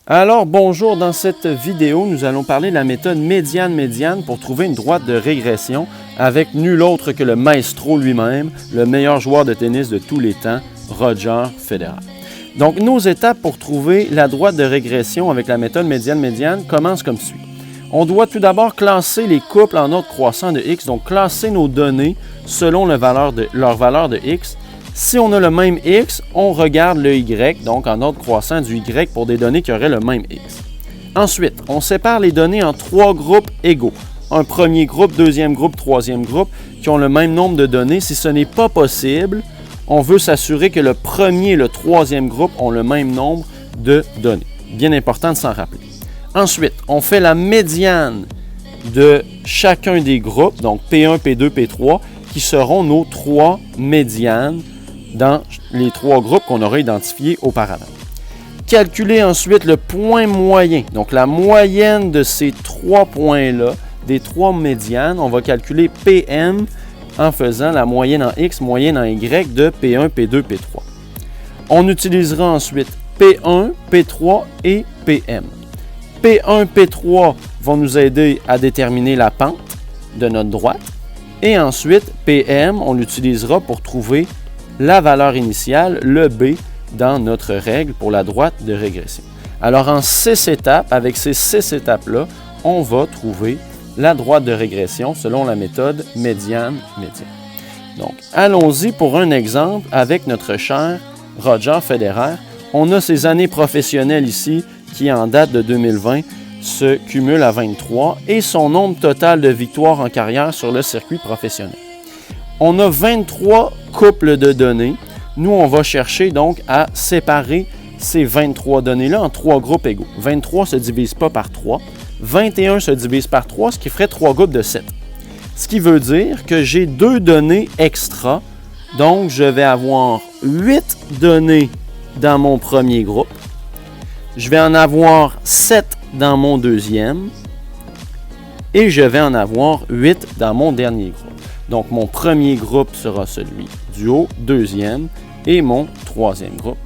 Alors bonjour, dans cette vidéo, nous allons parler de la méthode médiane-médiane pour trouver une droite de régression avec nul autre que le maestro lui-même, le meilleur joueur de tennis de tous les temps, Roger Federer. Donc nos étapes pour trouver la droite de régression avec la méthode médiane-médiane commencent comme suit. On doit tout d'abord classer les couples en ordre croissant de x, donc classer nos données selon leur valeur de x. Si on a le même x, on regarde le y, donc en ordre croissant du y pour des données qui auraient le même x. Ensuite, on sépare les données en trois groupes égaux. Un premier groupe, deuxième groupe, troisième groupe, qui ont le même nombre de données. Si ce n'est pas possible, on veut s'assurer que le premier et le troisième groupe ont le même nombre de données. Bien important de s'en rappeler. Ensuite, on fait la médiane de chacun des groupes, donc P1, P2, P3, qui seront nos trois médianes dans les trois groupes qu'on aura identifiés auparavant. Calculer ensuite le point moyen, donc la moyenne de ces trois points-là, des trois médianes, on va calculer PM en faisant la moyenne en X, moyenne en Y de P1, P2, P3. On utilisera ensuite P1, P3 et PM. P1, P3 vont nous aider à déterminer la pente de notre droite et ensuite PM, on l'utilisera pour trouver la valeur initiale, le B, dans notre règle pour la droite de régression. Alors, en 6 étapes, avec ces 6 étapes-là, on va trouver la droite de régression selon la méthode médiane-médiane. Donc, allons-y pour un exemple avec notre cher Roger Federer. On a ses années professionnelles ici qui, en date de 2020, se cumulent à 23 et son nombre total de victoires en carrière sur le circuit professionnel. On a 23 couples de données. Nous, on va chercher donc à séparer ces 23 données-là en 3 groupes égaux. 23 ne se divise pas par 3. 21 se divise par 3, ce qui ferait 3 groupes de 7. Ce qui veut dire que j'ai 2 données extra. Donc, je vais avoir 8 données dans mon premier groupe. Je vais en avoir 7 dans mon deuxième. Et je vais en avoir 8 dans mon dernier groupe. Donc, mon premier groupe sera celui du haut, deuxième, et mon troisième groupe.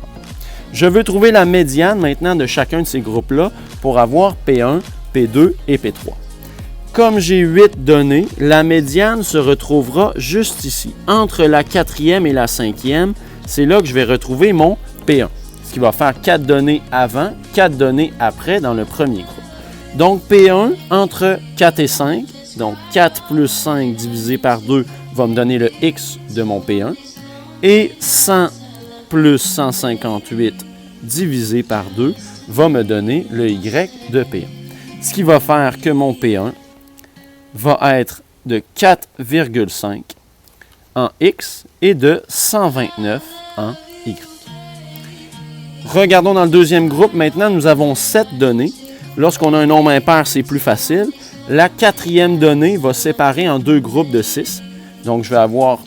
Je veux trouver la médiane maintenant de chacun de ces groupes-là pour avoir P1, P2 et P3. Comme j'ai 8 données, la médiane se retrouvera juste ici, entre la quatrième et la cinquième. C'est là que je vais retrouver mon P1, ce qui va faire 4 données avant, 4 données après dans le premier groupe. Donc, P1 entre 4 et 5. Donc, 4 plus 5 divisé par 2 va me donner le X de mon P1. Et 100 plus 158 divisé par 2 va me donner le Y de P1. Ce qui va faire que mon P1 va être de 4,5 en X et de 129 en Y. Regardons dans le deuxième groupe. Maintenant, nous avons 7 données. Lorsqu'on a un nombre impair, c'est plus facile. La quatrième donnée va séparer en 2 groupes de 6. Donc, je vais avoir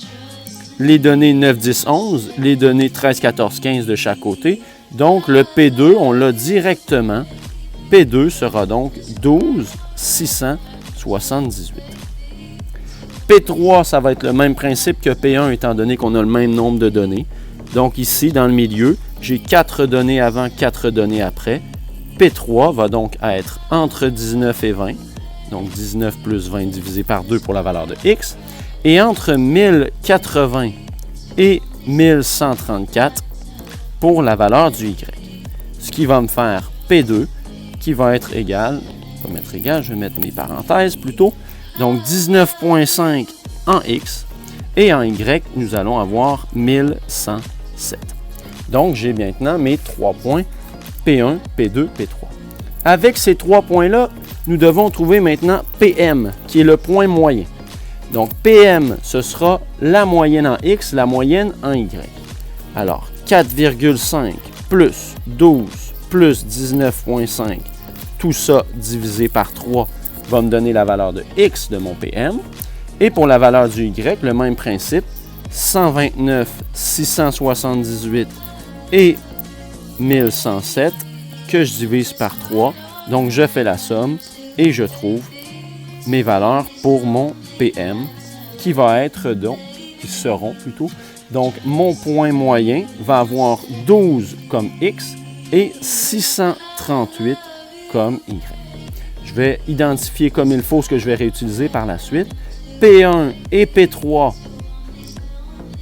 les données 9, 10, 11, les données 13, 14, 15 de chaque côté. Donc, le P2, on l'a directement. P2 sera donc 12, 678. P3, ça va être le même principe que P1, étant donné qu'on a le même nombre de données. Donc, ici, dans le milieu, j'ai 4 données avant, 4 données après. P3 va donc être entre 19 et 20. Donc 19 plus 20 divisé par 2 pour la valeur de X. Et entre 1080 et 1134 pour la valeur du Y. Ce qui va me faire P2 qui va être égal, je vais mettre mes parenthèses plutôt. Donc 19,5 en X. Et en Y, nous allons avoir 1107. Donc j'ai maintenant mes 3 points P1, P2, P3. Avec ces 3 points-là, nous devons trouver maintenant PM, qui est le point moyen. Donc, PM, ce sera la moyenne en X, la moyenne en Y. Alors, 4,5 plus 12 plus 19,5, tout ça divisé par 3 va me donner la valeur de X de mon PM. Et pour la valeur du Y, le même principe, 129, 678 et 1107 que je divise par 3. Donc, je fais la somme et je trouve mes valeurs pour mon PM qui seront plutôt. Donc, mon point moyen va avoir 12 comme X et 638 comme Y. Je vais identifier comme il faut ce que je vais réutiliser par la suite. P1 et P3,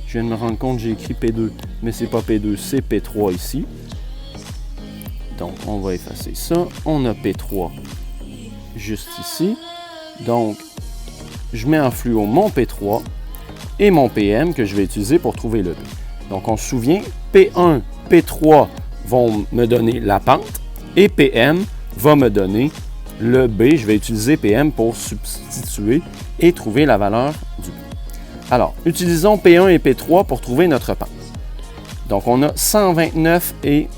je viens de me rendre compte que j'ai écrit P2, mais c'est pas P2, c'est P3 ici. Donc, on va effacer ça. On a P3 juste ici. Donc, je mets en fluo mon P3 et mon PM que je vais utiliser pour trouver le B. Donc, on se souvient, P1, P3 vont me donner la pente et PM va me donner le B. Je vais utiliser PM pour substituer et trouver la valeur du B. Alors, utilisons P1 et P3 pour trouver notre pente. Donc, on a 129 et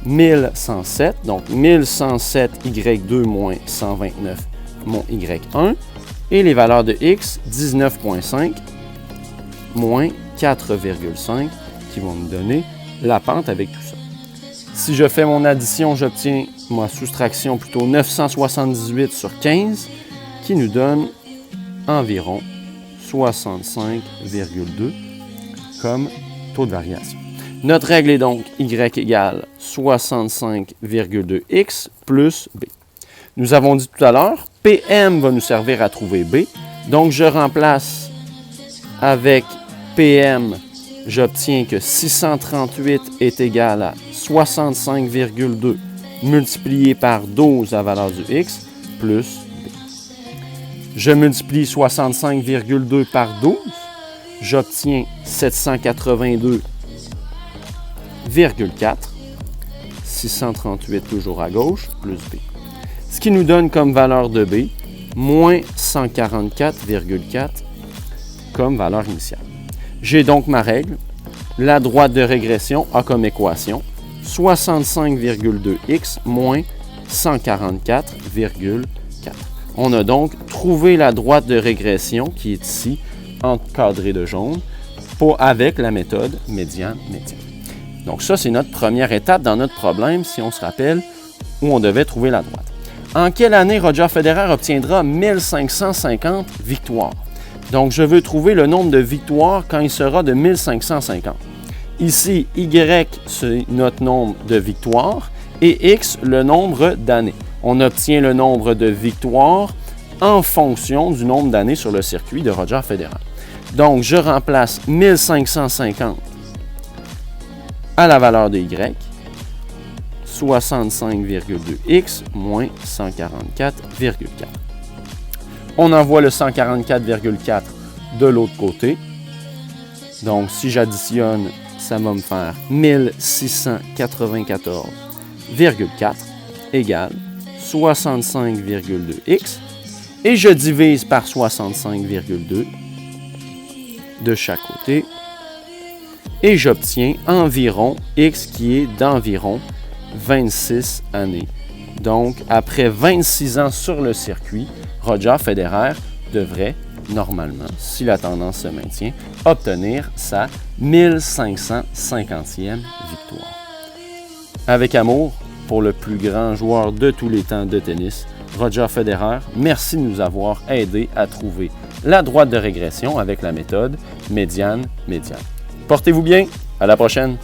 1107. Donc, 1107 Y2 moins 129 mon Y1. Et les valeurs de X, 19,5 moins 4,5 qui vont me donner la pente avec tout ça. Si je fais mon addition, j'obtiens ma soustraction plutôt 978 sur 15 qui nous donne environ 65,2 comme taux de variation. Notre règle est donc Y égale 65,2X plus B. Nous avons dit tout à l'heure, PM va nous servir à trouver B. Donc, je remplace avec PM, j'obtiens que 638 est égal à 65,2 multiplié par 12 la valeur du X plus B. Je multiplie 65,2 par 12, j'obtiens 782,4, 638 toujours à gauche, plus B. Ce qui nous donne comme valeur de B, moins 144,4 comme valeur initiale. J'ai donc ma règle. La droite de régression a comme équation 65,2x moins 144,4. On a donc trouvé la droite de régression qui est ici, encadrée de jaune, avec la méthode médiane-médiane. Donc ça, c'est notre première étape dans notre problème, si on se rappelle, où on devait trouver la droite. En quelle année Roger Federer obtiendra 1550 victoires? Donc, je veux trouver le nombre de victoires quand il sera de 1550. Ici, Y, c'est notre nombre de victoires et X, le nombre d'années. On obtient le nombre de victoires en fonction du nombre d'années sur le circuit de Roger Federer. Donc, je remplace 1550 à la valeur de Y, 65,2x moins 144,4. On envoie le 144,4 de l'autre côté. Donc, si j'additionne, ça va me faire 1694,4 égale 65,2x. Et je divise par 65,2 de chaque côté. Et j'obtiens environ x qui est d'environ 26 années. Donc, après 26 ans sur le circuit, Roger Federer devrait, normalement, si la tendance se maintient, obtenir sa 1550e victoire. Avec amour, pour le plus grand joueur de tous les temps de tennis, Roger Federer, merci de nous avoir aidés à trouver la droite de régression avec la méthode médiane-médiane. Portez-vous bien, à la prochaine!